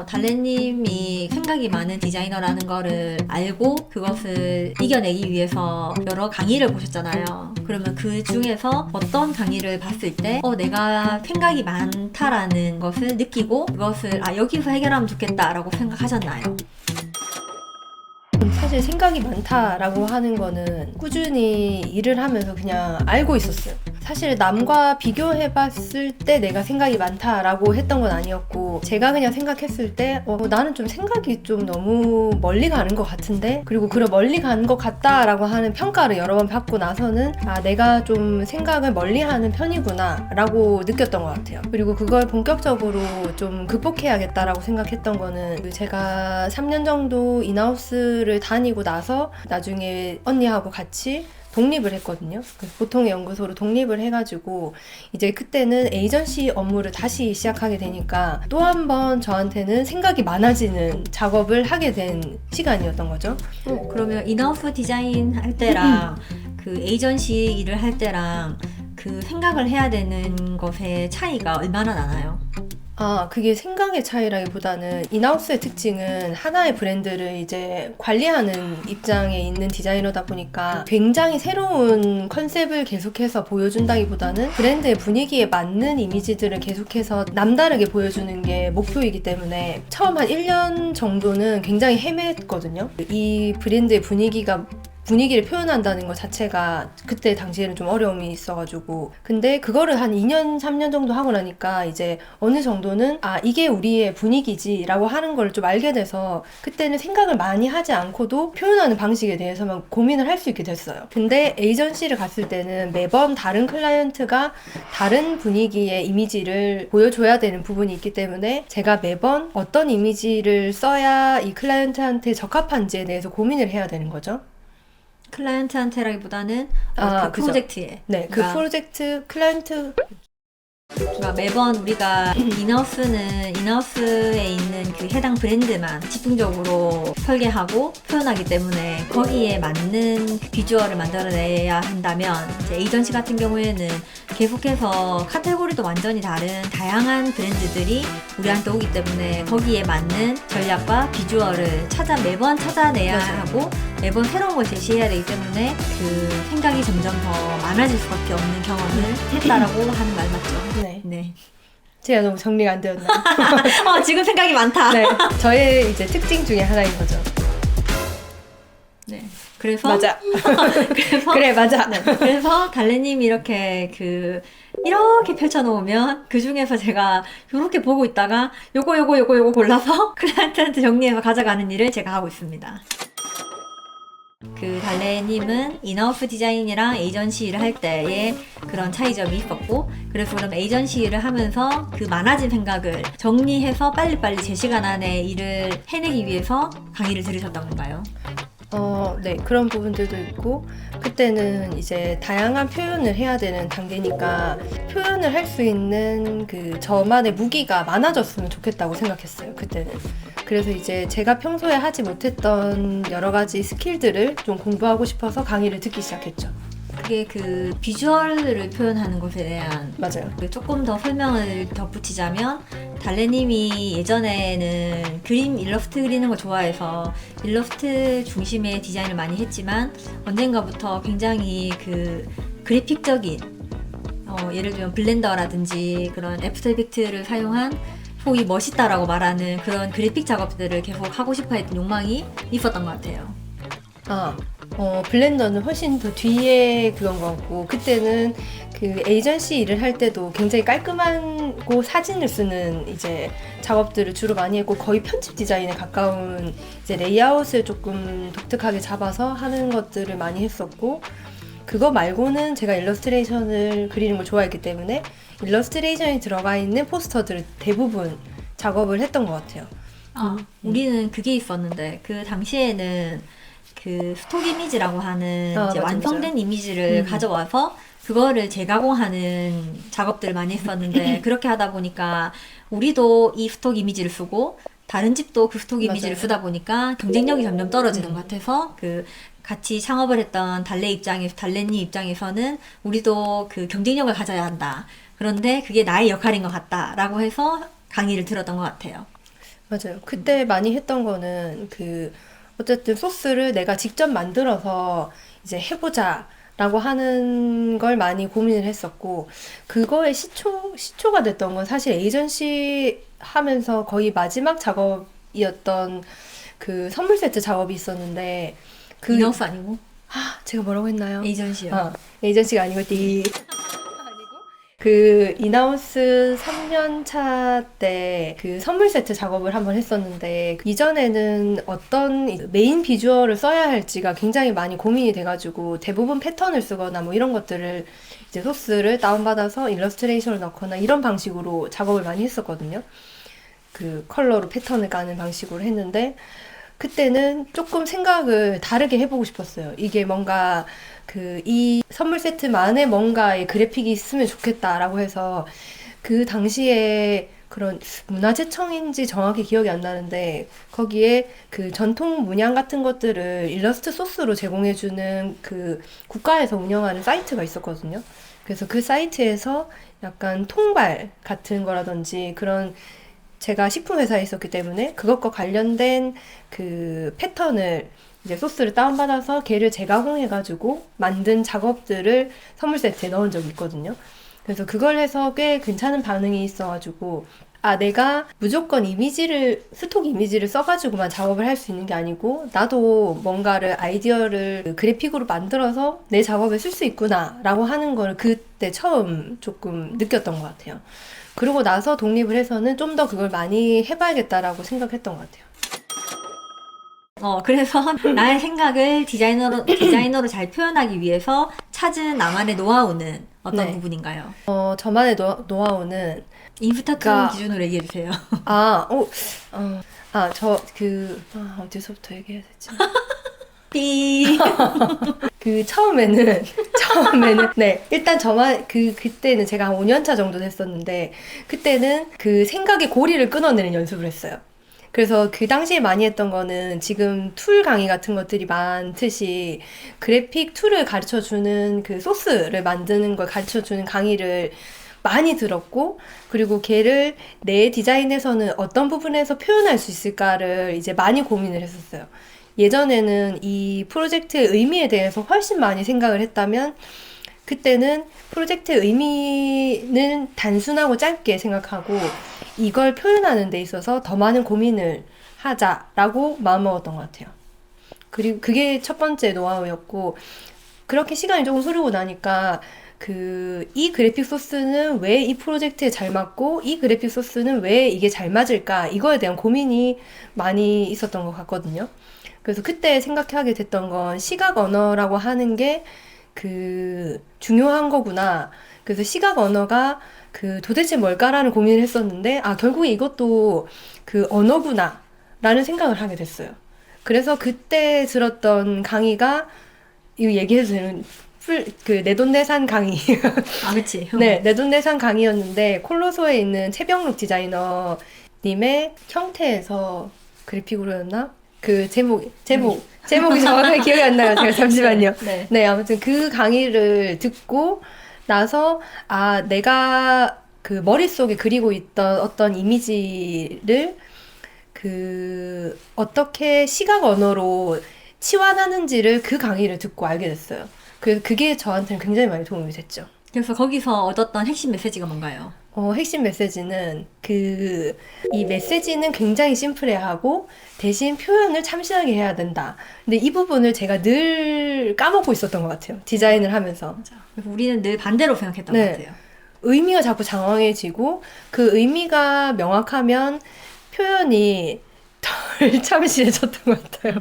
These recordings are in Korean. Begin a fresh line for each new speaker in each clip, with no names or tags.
달래님이 생각이 많은 디자이너라는 거를 알고 그것을 이겨내기 위해서 여러 강의를 보셨잖아요. 그러면 그 중에서 어떤 강의를 봤을 때 내가 생각이 많다라는 것을 느끼고 그것을 여기서 해결하면 좋겠다라고 생각하셨나요?
사실 생각이 많다라고 하는 거는 꾸준히 일을 하면서 그냥 알고 있었어요. 사실 남과 비교해봤을 때 내가 생각이 많다라고 했던 건 아니었고, 제가 그냥 생각했을 때 나는 좀 생각이 좀 너무 멀리 가는 것 같은데, 그리고 그런 멀리 가는 것 같다라고 하는 평가를 여러 번 받고 나서는 내가 좀 생각을 멀리 하는 편이구나 라고 느꼈던 것 같아요. 그리고 그걸 본격적으로 좀 극복해야겠다라고 생각했던 거는, 제가 3년 정도 인하우스를 다니고 나서 나중에 언니하고 같이 독립을 했거든요. 보통의 연구소로 독립을 해가지고 이제 그때는 에이전시 업무를 다시 시작하게 되니까 또 한 번 저한테는 생각이 많아지는 작업을 하게 된 시간이었던 거죠.
그러면 인하우스 디자인 할 때랑 그 에이전시 일을 할 때랑 그 생각을 해야 되는 것의 차이가 얼마나 나나요?
그게 생각의 차이라기보다는 인하우스의 특징은 하나의 브랜드를 이제 관리하는 입장에 있는 디자이너다 보니까 굉장히 새로운 컨셉을 계속해서 보여준다기보다는 브랜드의 분위기에 맞는 이미지들을 계속해서 남다르게 보여주는 게 목표이기 때문에 처음 한 1년 정도는 굉장히 헤맸거든요. 이 브랜드의 분위기를 표현한다는 것 자체가 그때 당시에는 좀 어려움이 있어가지고, 근데 그거를 한 2년 3년 정도 하고 나니까 이제 어느 정도는 이게 우리의 분위기지 라고 하는 걸 좀 알게 돼서 그때는 생각을 많이 하지 않고도 표현하는 방식에 대해서만 고민을 할 수 있게 됐어요. 근데 에이전시를 갔을 때는 매번 다른 클라이언트가 다른 분위기의 이미지를 보여줘야 되는 부분이 있기 때문에 제가 매번 어떤 이미지를 써야 이 클라이언트한테 적합한지에 대해서 고민을 해야 되는 거죠.
클라이언트한테라기보다는 그
그죠.
프로젝트에.
네, 그 프로젝트 클라이언트.
그러니까 매번 우리가 인하우스에 있는 그 해당 브랜드만 집중적으로 설계하고 표현하기 때문에 거기에 맞는 비주얼을 만들어내야 한다면, 이제 에이전시 같은 경우에는 계속해서 카테고리도 완전히 다른 다양한 브랜드들이 우리한테 오기 때문에 거기에 맞는 전략과 비주얼을 매번 찾아내야
맞아요.
하고 매번 새로운 걸 제시해야 되기 때문에 그 생각이 점점 더 많아질 수밖에 없는 경험을 했다라고 하는 말 맞죠?
네.
네.
제가 너무 정리가 안 되었나요?
지금 생각이 많다.
네. 저의 이제 특징 중에 하나인 거죠.
네. 그래서
맞아.
그래서
그래, 맞아.
네. 그래서 달래님이 이렇게 펼쳐놓으면 그 중에서 제가 요렇게 보고 있다가 요거 골라서 클라이언트한테 정리해서 가져가는 일을 제가 하고 있습니다. 그 달래님은 인하우스 디자인이랑 에이전시 일을 할 때에 그런 차이점이 있었고, 그래서 그럼 에이전시 일을 하면서 그 많아진 생각을 정리해서 빨리빨리 제 시간 안에 일을 해내기 위해서 강의를 들으셨던 건가요?
네, 그런 부분들도 있고, 그때는 이제 다양한 표현을 해야 되는 단계니까 표현을 할 수 있는 그 저만의 무기가 많아졌으면 좋겠다고 생각했어요, 그때는. 그래서 이제 제가 평소에 하지 못했던 여러 가지 스킬들을 좀 공부하고 싶어서 강의를 듣기 시작했죠.
그게 그 비주얼을 표현하는 것에 대한
맞아요.
조금 더 설명을 덧붙이자면, 달래님이 예전에는 일러스트 그리는 걸 좋아해서 일러스트 중심의 디자인을 많이 했지만 언젠가부터 굉장히 그 그래픽적인 예를 들면 블렌더라든지 그런 애프터 이펙트를 사용한 소위 멋있다라고 말하는 그런 그래픽 작업들을 계속 하고 싶어 했던 욕망이 있었던 것 같아요.
블렌더는 훨씬 더 뒤에 그런 것 같고, 그때는 그 에이전시 일을 할 때도 굉장히 깔끔하고 사진을 쓰는 이제 작업들을 주로 많이 했고, 거의 편집 디자인에 가까운 이제 레이아웃을 조금 독특하게 잡아서 하는 것들을 많이 했었고, 그거 말고는 제가 일러스트레이션을 그리는 걸 좋아했기 때문에 일러스트레이션이 들어가 있는 포스터들을 대부분 작업을 했던 것 같아요.
우리는 그게 있었는데 그 당시에는 그 스톡 이미지라고 하는 이제
맞아,
완성된
맞아.
이미지를 가져와서 그거를 재가공하는 작업들을 많이 했었는데 그렇게 하다 보니까 우리도 이 스톡 이미지를 쓰고 다른 집도 그 스톡 이미지를
맞아요.
쓰다 보니까 경쟁력이 점점 떨어지는 것 같아서 그 같이 창업을 했던 달래님 입장에서는 우리도 그 경쟁력을 가져야 한다. 그런데 그게 나의 역할인 것 같다라고 해서 강의를 들었던 것 같아요.
맞아요. 그때 많이 했던 거는 어쨌든 소스를 내가 직접 만들어서 이제 해보자라고 하는 걸 많이 고민을 했었고, 그거의 시초가 됐던 건 사실 에이전시 하면서 거의 마지막 작업이었던 그 선물 세트 작업이 있었는데,
인하우스 아니고
제가 뭐라고 했나요?
에이전시요.
에이전시가 아니고 인하우스 3년 차 때 그 선물 세트 작업을 한번 했었는데, 이전에는 어떤 메인 비주얼을 써야 할지가 굉장히 많이 고민이 돼가지고 대부분 패턴을 쓰거나 뭐 이런 것들을 이제 소스를 다운받아서 일러스트레이션을 넣거나 이런 방식으로 작업을 많이 했었거든요. 그 컬러로 패턴을 까는 방식으로 했는데, 그때는 조금 생각을 다르게 해보고 싶었어요. 이게 뭔가 이 선물 세트만의 뭔가의 그래픽이 있으면 좋겠다라고 해서, 그 당시에 그런 문화재청인지 정확히 기억이 안 나는데, 거기에 그 전통 문양 같은 것들을 일러스트 소스로 제공해주는 그 국가에서 운영하는 사이트가 있었거든요. 그래서 그 사이트에서 약간 통발 같은 거라든지 그런, 제가 식품회사에 있었기 때문에 그것과 관련된 그 패턴을 이제 소스를 다운받아서 걔를 재가공해가지고 만든 작업들을 선물 세트에 넣은 적이 있거든요. 그래서 그걸 해서 꽤 괜찮은 반응이 있어가지고, 내가 무조건 스톡 이미지를 써가지고만 작업을 할 수 있는 게 아니고, 나도 뭔가를 아이디어를 그래픽으로 만들어서 내 작업에 쓸 수 있구나 라고 하는 걸 그때 처음 조금 느꼈던 것 같아요. 그러고 나서 독립을 해서는 좀 더 그걸 많이 해봐야겠다라고 생각했던 것 같아요.
그래서 나의 생각을 디자이너로 잘 표현하기 위해서 찾은 나만의 노하우는 어떤
네.
부분인가요?
저만의 노하우는,
인스타툰
그러니까-
기준으로 얘기해주세요.
어디서부터 얘기해야 되지?
삐.
처음에는, 네, 일단 그때는 제가 한 5년차 정도 됐었는데, 그때는 그 생각의 고리를 끊어내는 연습을 했어요. 그래서 그 당시에 많이 했던 거는, 지금 툴 강의 같은 것들이 많듯이 그래픽 툴을 가르쳐주는, 그 소스를 만드는 걸 가르쳐주는 강의를 많이 들었고, 그리고 걔를 내 디자인에서는 어떤 부분에서 표현할 수 있을까를 이제 많이 고민을 했었어요. 예전에는 이 프로젝트의 의미에 대해서 훨씬 많이 생각을 했다면, 그때는 프로젝트의 의미는 단순하고 짧게 생각하고, 이걸 표현하는 데 있어서 더 많은 고민을 하자라고 마음먹었던 것 같아요. 그리고 그게 첫 번째 노하우였고, 그렇게 시간이 조금 흐르고 나니까 이 그래픽 소스는 왜 이 프로젝트에 잘 맞고, 이 그래픽 소스는 왜 이게 잘 맞을까, 이거에 대한 고민이 많이 있었던 것 같거든요. 그래서 그때 생각하게 됐던 건, 시각 언어라고 하는 게 중요한 거구나. 그래서 시각 언어가 도대체 뭘까라는 고민을 했었는데, 결국에 이것도 언어구나 라는 생각을 하게 됐어요. 그래서 그때 들었던 강의가, 이거 얘기해도 되는, 내돈내산 강의.
그치.
네, 내돈내산 강의였는데, 콜로소에 있는 최병록 디자이너님의 형태에서 그래픽으로 였나? 제목이 정확하게 기억이 안 나요. 제가 잠시만요. 네, 아무튼 그 강의를 듣고 나서, 내가 머릿속에 그리고 있던 어떤 이미지를 어떻게 시각 언어로 치환하는지를 그 강의를 듣고 알게 됐어요. 그게 저한테는 굉장히 많이 도움이 됐죠.
그래서 거기서 얻었던 핵심 메시지가 뭔가요?
핵심 메시지는 이 메시지는 굉장히 심플해야 하고, 대신 표현을 참신하게 해야 된다. 근데 이 부분을 제가 늘 까먹고 있었던 것 같아요. 디자인을 하면서.
맞아. 그래서 우리는 늘 반대로 생각했던
네.
것 같아요.
의미가 자꾸 장황해지고, 그 의미가 명확하면 표현이 덜 참신해졌던 것 같아요.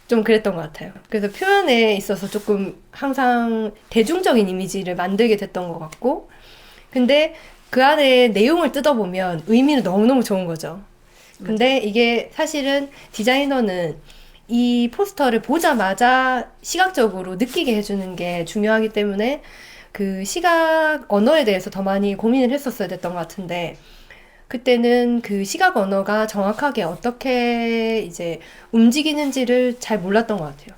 좀 그랬던 것 같아요. 그래서 표현에 있어서 조금 항상 대중적인 이미지를 만들게 됐던 것 같고, 근데 그 안에 내용을 뜯어보면 의미는 너무너무 좋은 거죠. 근데 이게 사실은 디자이너는 이 포스터를 보자마자 시각적으로 느끼게 해주는 게 중요하기 때문에 시각 언어에 대해서 더 많이 고민을 했었어야 됐던 것 같은데, 그때는 시각 언어가 정확하게 어떻게 이제 움직이는지를 잘 몰랐던 것 같아요.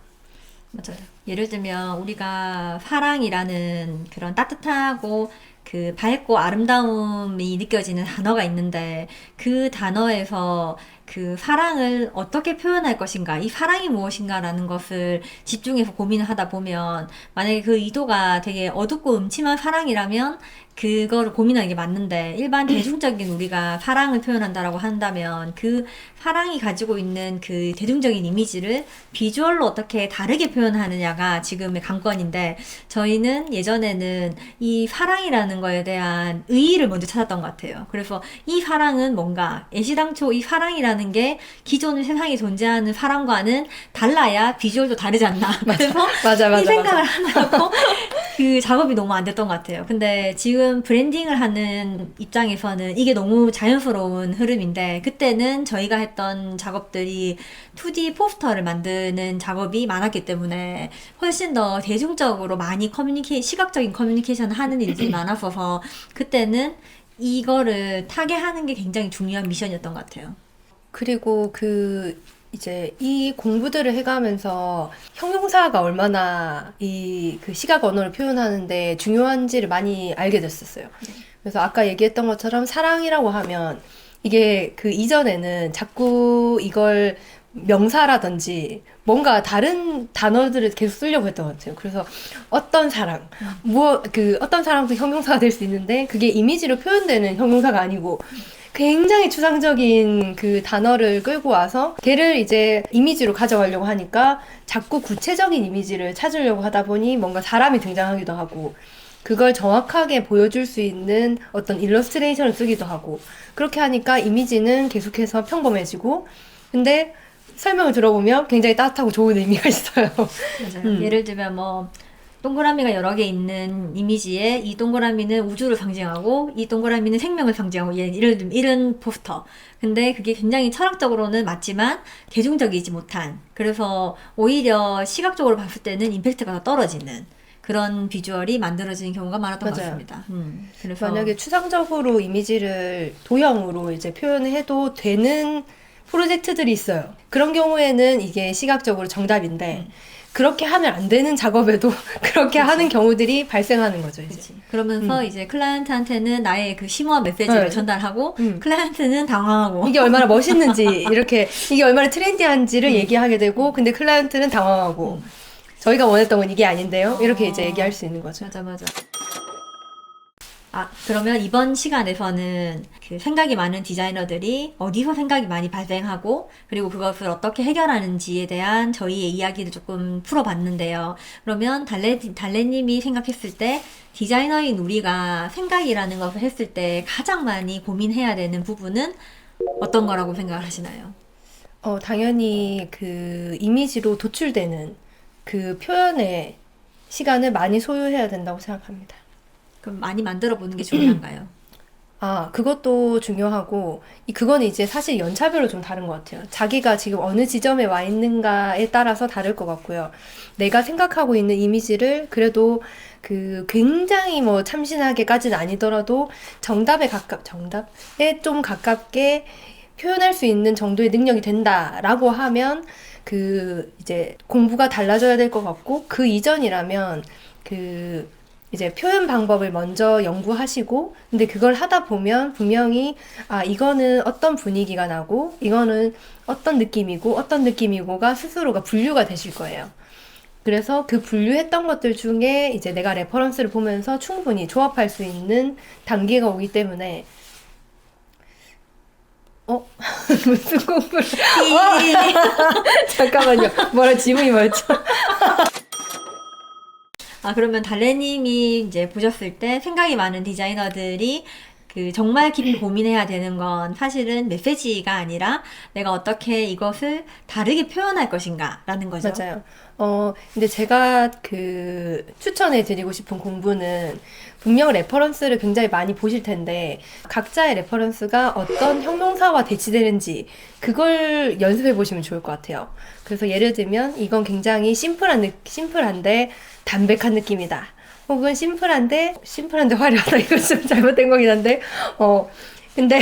맞아요. 예를 들면 우리가 사랑이라는 그런 따뜻하고 그 밝고 아름다움이 느껴지는 단어가 있는데 그 단어에서 그 사랑을 어떻게 표현할 것인가, 이 사랑이 무엇인가라는 것을 집중해서 고민을 하다 보면 만약에 그 의도가 되게 어둡고 음침한 사랑이라면 그거를 고민하는 게 맞는데 일반 대중적인 우리가 사랑을 표현한다라고 한다면 그 사랑이 가지고 있는 그 대중적인 이미지를 비주얼로 어떻게 다르게 표현하느냐가 지금의 관건인데 저희는 예전에는 이 사랑이라는 거에 대한 의의를 먼저 찾았던 것 같아요. 그래서 이 사랑은 뭔가 애시당초 이 사랑이라는 게 기존의 세상에 존재하는 사랑과는 달라야 비주얼도 다르지 않나. 그래서
맞아,
이 생각을 하느라고 그 작업이 너무 안 됐던 것 같아요. 근데 지금 브랜딩을 하는 입장에서는 이게 너무 자연스러운 흐름인데 그때는 저희가 했던 작업들이 2D 포스터를 만드는 작업이 많았기 때문에 훨씬 더 대중적으로 많이 시각적인 커뮤니케이션을 하는 일들이 많았어서 그때는 이거를 타개하는 게 굉장히 중요한 미션이었던 것 같아요.
그리고 이제 이 공부들을 해가면서 형용사가 얼마나 그 시각 언어를 표현하는데 중요한지를 많이 알게 됐었어요. 그래서 아까 얘기했던 것처럼 사랑이라고 하면 이게 그 이전에는 자꾸 이걸 명사라든지 뭔가 다른 단어들을 계속 쓰려고 했던 것 같아요. 그래서 어떤 사랑, 어떤 사랑도 형용사가 될 수 있는데 그게 이미지로 표현되는 형용사가 아니고 굉장히 추상적인 그 단어를 끌고 와서 걔를 이제 이미지로 가져가려고 하니까 자꾸 구체적인 이미지를 찾으려고 하다 보니 뭔가 사람이 등장하기도 하고 그걸 정확하게 보여줄 수 있는 어떤 일러스트레이션을 쓰기도 하고 그렇게 하니까 이미지는 계속해서 평범해지고 근데 설명을 들어보면 굉장히 따뜻하고 좋은 의미가 있어요.
맞아요. 예를 들면 뭐 동그라미가 여러 개 있는 이미지에 이 동그라미는 우주를 상징하고 이 동그라미는 생명을 상징하고 예를 들면 이런 포스터. 근데 그게 굉장히 철학적으로는 맞지만 대중적이지 못한 그래서 오히려 시각적으로 봤을 때는 임팩트가 더 떨어지는 그런 비주얼이 만들어지는 경우가 많았던 것
맞아요.
같습니다. 그래서
만약에 추상적으로 이미지를 도형으로 이제 표현해도 되는 프로젝트들이 있어요. 그런 경우에는 이게 시각적으로 정답인데 그렇게 하면 안 되는 작업에도 그렇게 하는 경우들이 발생하는 거죠, 이제.
그치. 그러면서 이제 클라이언트한테는 나의 그 심오한 메시지를
네.
전달하고 클라이언트는 당황하고
이게 얼마나 멋있는지 이렇게 이게 얼마나 트렌디한지를 얘기하게 되고 근데 클라이언트는 당황하고 저희가 원했던 건 이게 아닌데요. 이렇게 이제 얘기할 수 있는 거죠.
맞아. 그러면 이번 시간에서는 그 생각이 많은 디자이너들이 어디서 생각이 많이 발생하고 그리고 그것을 어떻게 해결하는지에 대한 저희의 이야기를 조금 풀어봤는데요. 그러면 달래님이 생각했을 때 디자이너인 우리가 생각이라는 것을 했을 때 가장 많이 고민해야 되는 부분은 어떤 거라고 생각을 하시나요?
당연히 그 이미지로 도출되는 그 표현의 시간을 많이 소요해야 된다고 생각합니다.
그럼 많이 만들어 보는 게 중요한가요?
그것도 중요하고, 그거는 이제 사실 연차별로 좀 다른 것 같아요. 자기가 지금 어느 지점에 와 있는가에 따라서 다를 것 같고요. 내가 생각하고 있는 이미지를 그래도 굉장히 뭐 참신하게까지는 아니더라도 정답에 좀 가깝게 표현할 수 있는 정도의 능력이 된다라고 하면 이제 공부가 달라져야 될 것 같고, 그 이전이라면 이제 표현 방법을 먼저 연구하시고 근데 그걸 하다 보면 분명히 이거는 어떤 분위기가 나고 이거는 어떤 느낌이고가 스스로가 분류가 되실 거예요. 그래서 그 분류했던 것들 중에 이제 내가 레퍼런스를 보면서 충분히 조합할 수 있는 단계가 오기 때문에 무슨 공부를 잠깐만요. 지문이 뭐였죠?
그러면 달래님이 이제 보셨을 때 생각이 많은 디자이너들이 정말 깊이 고민해야 되는 건 사실은 메시지가 아니라 내가 어떻게 이것을 다르게 표현할 것인가 라는 거죠.
맞아요. 근데 제가 추천해 드리고 싶은 공부는 분명 레퍼런스를 굉장히 많이 보실 텐데 각자의 레퍼런스가 어떤 형용사와 대치되는지 그걸 연습해 보시면 좋을 것 같아요. 그래서 예를 들면 이건 굉장히 심플한데 담백한 느낌이다. 혹은 심플한데 화려하다. 이거 좀 잘못된 거긴 한데 근데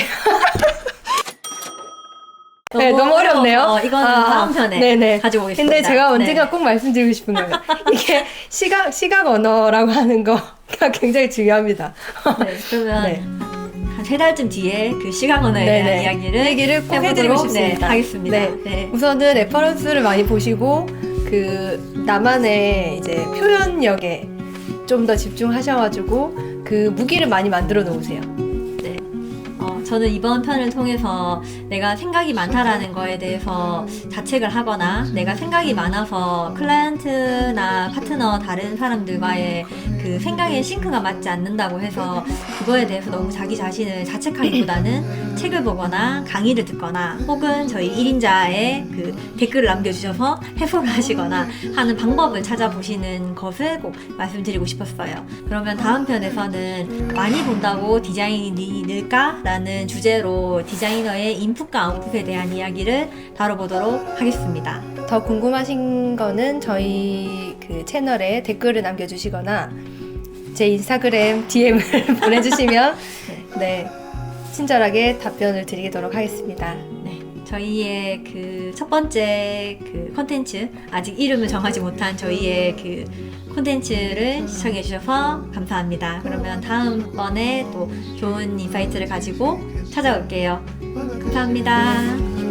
네, 너무 어렵네요.
이거는 다음 편에
네네.
가지고 오겠습니다.
근데 제가 언젠가 꼭 말씀드리고 싶은 거예요. 이게 시각 언어라고 하는 거 굉장히 중요합니다.
네, 그러면
네.
한 3달쯤 뒤에 그 시각 언어에
네네.
대한 이야기를
꼭 해드리고
해보도록,
싶습니다.
네, 하겠습니다.
네.
네.
우선은 레퍼런스를 많이 보시고 그 나만의 이제 표현력에 좀 더 집중하셔가지고 그 무기를 많이 만들어 놓으세요.
저는 이번 편을 통해서 내가 생각이 많다라는 거에 대해서 자책을 하거나 내가 생각이 많아서 클라이언트나 파트너 다른 사람들과의 그 생각의 싱크가 맞지 않는다고 해서 그거에 대해서 너무 자기 자신을 자책하기보다는 책을 보거나 강의를 듣거나 혹은 저희 1인자의 그 댓글을 남겨주셔서 해소를 하시거나 하는 방법을 찾아보시는 것을 꼭 말씀드리고 싶었어요. 그러면 다음 편에서는 많이 본다고 디자인이 늘까? 라는 주제로 디자이너의 인풋과 아웃풋에 대한 이야기를 다뤄보도록 하겠습니다.
더 궁금하신 거는 저희 그 채널에 댓글을 남겨주시거나 제 인스타그램 DM을 보내주시면 네, 친절하게 답변을 드리도록 하겠습니다.
네, 저희의 그 첫 번째 그 콘텐츠, 아직 이름을 정하지 못한 저희의 그 콘텐츠를 시청해 주셔서 감사합니다. 그러면 다음번에 또 좋은 인사이트를 가지고 찾아올게요. 감사합니다.